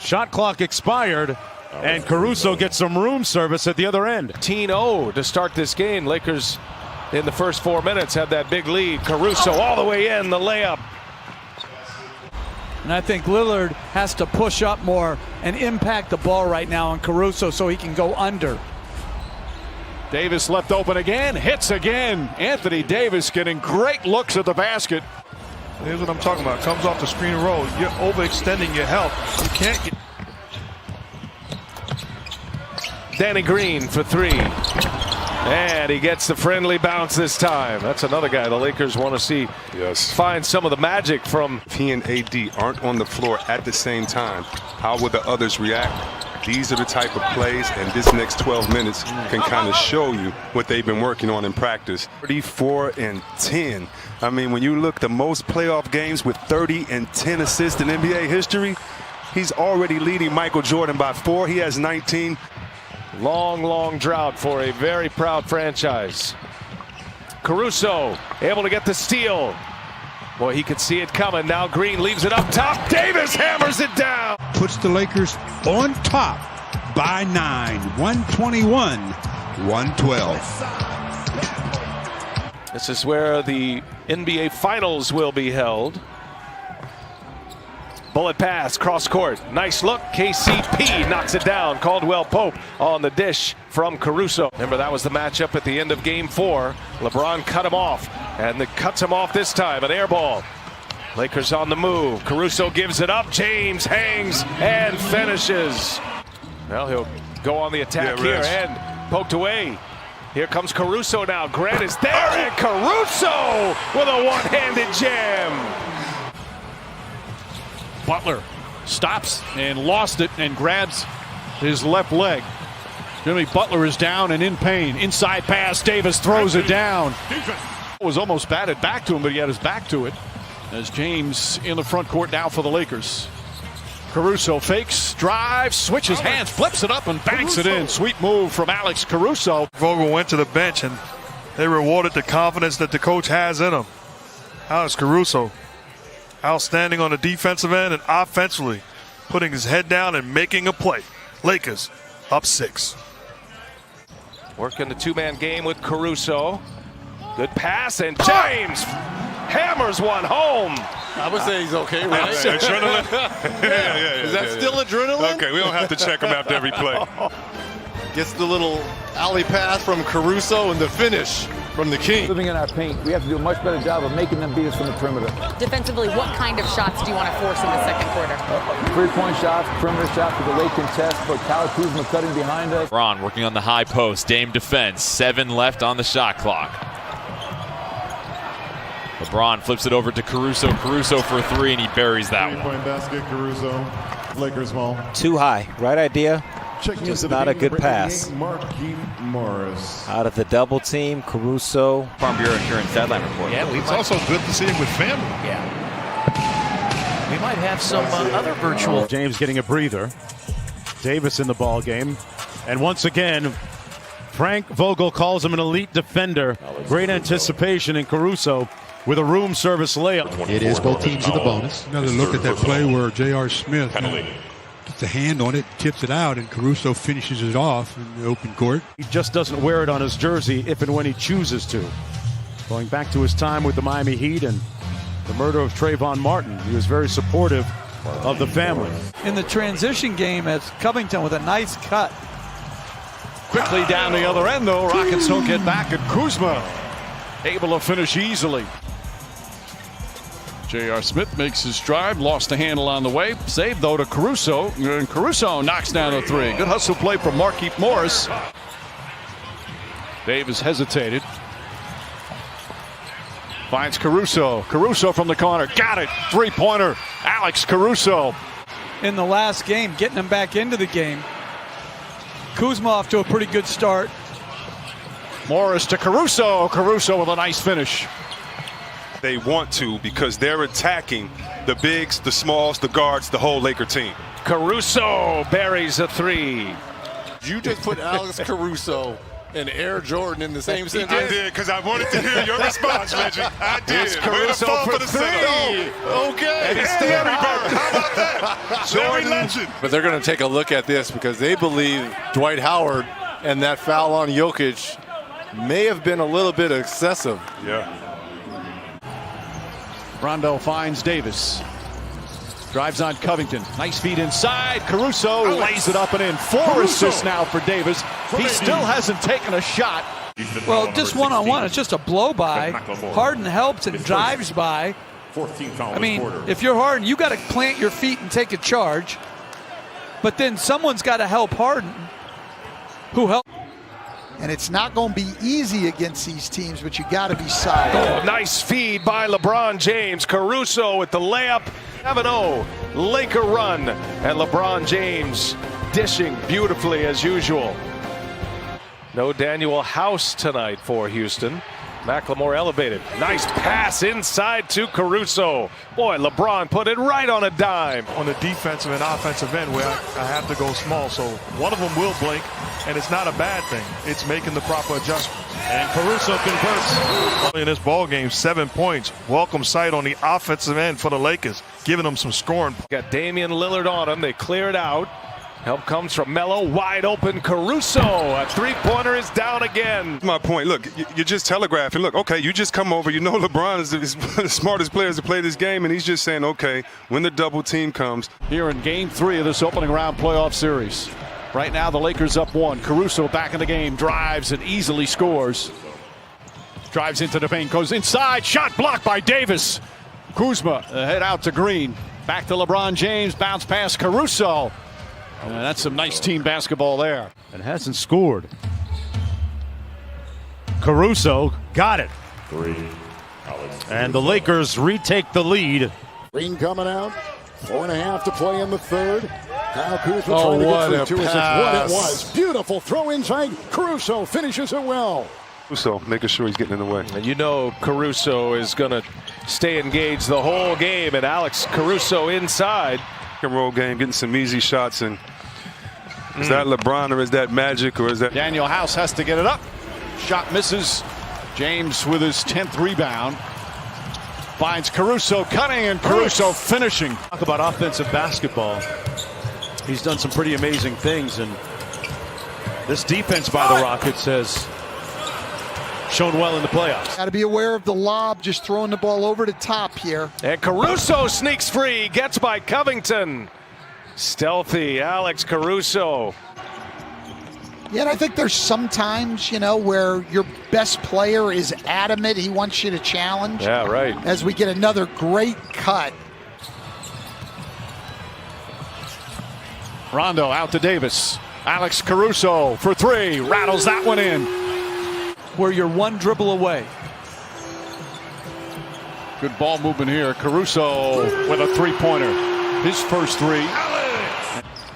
Shot clock expired, and Caruso gets some room service at the other end. 15-0 to start this game. Lakers in the first 4 minutes have that big lead. Caruso all the way in, the layup. And I think Lillard has to push up more and impact the ball right now on Caruso so he can go under. Davis left open again, hits again. Anthony Davis getting great looks at the basket. Here's what I'm talking about. Comes off the screen and roll. You're overextending your help. You can't get. Danny Green for three. And he gets the friendly bounce this time. That's another guy the Lakers want to see find some of the magic from. If he and AD aren't on the floor at the same time, how will the others react? These are the type of plays, and this next 12 minutes can kind of show you what they've been working on in practice. 34 and 10. I mean, when you look the most playoff games with 30 and 10 assists in NBA history, he's already leading Michael Jordan by 4. He has 19. Long drought for a very proud franchise. Caruso able to get the steal. Boy, he could see it coming. Now Green leaves it up top. Davis hammers it down. Puts the Lakers on top by 9. 121-112. This is where the NBA Finals will be held. Bullet pass, cross court. Nice look. KCP knocks it down. Caldwell Pope on the dish from Caruso. Remember, that was the matchup at the end of game 4. LeBron cut him off, and it cuts him off this time. An air ball. Lakers on the move. Caruso gives it up. James hangs and finishes. Well, he'll go on the attack here and poked away. Here comes Caruso now. Grant is there, and Caruso with a one-handed jam. Butler stops and lost it and grabs his left leg. Jimmy Butler is down and in pain. Inside pass, Davis throws it down. Was almost batted back to him, but he had his back to it. As James in the front court now for the Lakers. Caruso fakes, drives, switches hands, flips it up and banks it in. Sweet move from Alex Caruso. Vogel went to the bench and they rewarded the confidence that the coach has in him. Alex Caruso, outstanding on the defensive end and offensively, putting his head down and making a play. Lakers up 6. Working the two-man game with Caruso. Good pass, and James hammers one home. I would say he's okay, right? Adrenaline? Is that still adrenaline? Okay, we don't have to check him after every play. Gets the little alley pass from Caruso and the finish from the King. Living in our paint, we have to do a much better job of making them beat us from the perimeter. Defensively, what kind of shots do you want to force in the second quarter? Three-point shots, perimeter shots with the late contest, but Kyle Kuzma cutting behind us. Ron working on the high post. Dame defense. 7 left on the shot clock. LeBron flips it over to Caruso. Caruso for 3, and he buries that one. Three-point basket, Caruso. Lakers ball. Too high. Right idea. Just not a good pass. Morris. Out of the double team, Caruso. Farm Bureau Insurance Sideline Report. Yeah, it's also good to see him with family. Yeah. We might have some other virtual. James getting a breather. Davis in the ball game. And once again, Frank Vogel calls him an elite defender. Great anticipation in Caruso with a room service layup. It is both teams in the bonus. Another look at that play where J.R. Smith gets a hand on it, tips it out, and Caruso finishes it off in the open court. He just doesn't wear it on his jersey if and when he chooses to. Going back to his time with the Miami Heat and the murder of Trayvon Martin, he was very supportive of the family. In the transition game, it's Covington with a nice cut. Quickly down the other end, though. Rockets don't get back, and Kuzma able to finish easily. J.R. Smith makes his drive, lost the handle on the way. Saved, though, to Caruso. And Caruso knocks down a 3. Good hustle play from Markieff Morris. Davis hesitated. Finds Caruso. Caruso from the corner. Got it. Three-pointer. Alex Caruso. In the last game, getting him back into the game. Kuzma off to a pretty good start. Morris to Caruso. Caruso with a nice finish. They want to because they're attacking the bigs, the smalls, the guards, the whole Laker team. Caruso buries a 3. You just put Alex Caruso and Air Jordan in the same sentence? I did, because I wanted to hear your response, Legend. I did. Caruso for the Okay. And he's still Larry Bird. How about that? Larry Legend. But they're going to take a look at this because they believe Dwight Howard and that foul on Jokic may have been a little bit excessive. Yeah. Rondo finds Davis. Drives on Covington. Nice feed inside. Caruso lays it up and in. 4 assists now for Davis. He still hasn't taken a shot. Well, just one-on-one. It's just a blow-by. Harden helps and drives by. I mean, if you're Harden, you got to plant your feet and take a charge. But then someone's got to help Harden. Who helped? And it's not going to be easy against these teams, but you got to be solid. Oh, nice feed by LeBron James. Caruso with the layup. 7-0 Laker run. And LeBron James dishing beautifully as usual. No Daniel House tonight for Houston. McLemore elevated. Nice pass inside to Caruso. Boy, LeBron put it right on a dime. On the defensive and offensive end where I have to go small. So one of them will blink, and it's not a bad thing. It's making the proper adjustments. And Caruso converts. In this ball game, 7 points. Welcome sight on the offensive end for the Lakers, giving them some scoring. Got Damian Lillard on him. They clear it out. Help comes from Melo, wide open Caruso. A three-pointer is down again. My point, look, you're just telegraphing. Look, okay, you just come over. You know LeBron is the smartest players to play this game, and he's just saying, okay, when the double team comes. Here in game 3 of this opening round playoff series. Right now the Lakers up 1. Caruso back in the game, drives and easily scores. Drives into the paint, goes inside, shot blocked by Davis. Kuzma head out to Green. Back to LeBron James, bounce pass Caruso. That's some nice team basketball there. And hasn't scored. Caruso got it. 3. And the Lakers retake the lead. Green coming out. 4.5 to play in the third. Kyle Kuzma Oh, trying to what get through a 2 assists. pass. What it was. Beautiful throw inside. Caruso finishes it well. So making sure he's getting in the way. And you know Caruso is going to stay engaged the whole game. And Alex Caruso inside. Pick and roll game, getting some easy shots. And is that LeBron or is that Magic or is that Daniel House has to get it up. Shot misses. James with his 10th rebound. Finds Caruso cutting and Caruso finishing. Talk about offensive basketball. He's done some pretty amazing things, and this defense by the Rockets has shown well in the playoffs. Got to be aware of the lob, just throwing the ball over the top here. And Caruso sneaks free, gets by Covington. Stealthy Alex Caruso. Yeah, and I think there's sometimes, where your best player is adamant. He wants you to challenge. Yeah, right. As we get another great cut. Rondo out to Davis. Alex Caruso for 3. Rattles that one in. Where you're one dribble away. Good ball movement here. Caruso with a 3-pointer. His first 3.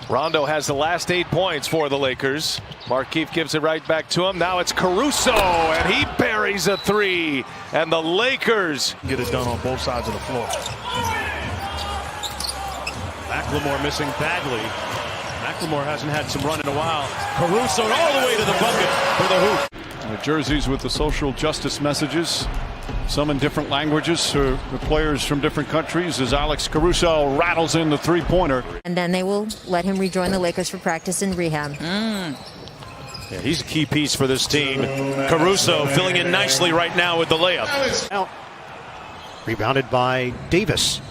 Rondo has the last 8 points for the Lakers. Markieff gives it right back to him. Now it's Caruso, and he buries a 3. And the Lakers get it done on both sides of the floor. McLemore missing badly. McLemore hasn't had some run in a while. Caruso all the way to the bucket for the hoop. The jerseys with the social justice messages. Some in different languages for the players from different countries as Alex Caruso rattles in the 3-pointer. And then they will let him rejoin the Lakers for practice and rehab. Yeah, he's a key piece for this team. Caruso filling in nicely right now with the layup. Out. Rebounded by Davis.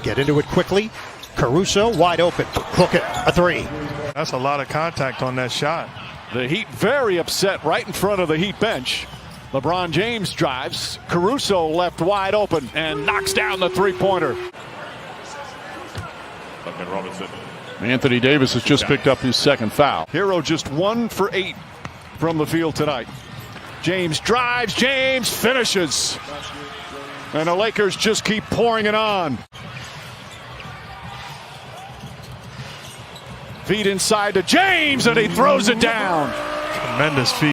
Get into it quickly. Caruso wide open. Hook it. A 3. That's a lot of contact on that shot. The Heat very upset right in front of the Heat bench. LeBron James drives. Caruso left wide open and knocks down the 3-pointer. Anthony Davis has just picked up his 2nd foul. Hero just 1 for 8 from the field tonight. James drives. James finishes. And the Lakers just keep pouring it on. Feed inside to James, and he throws it down. Tremendous feed.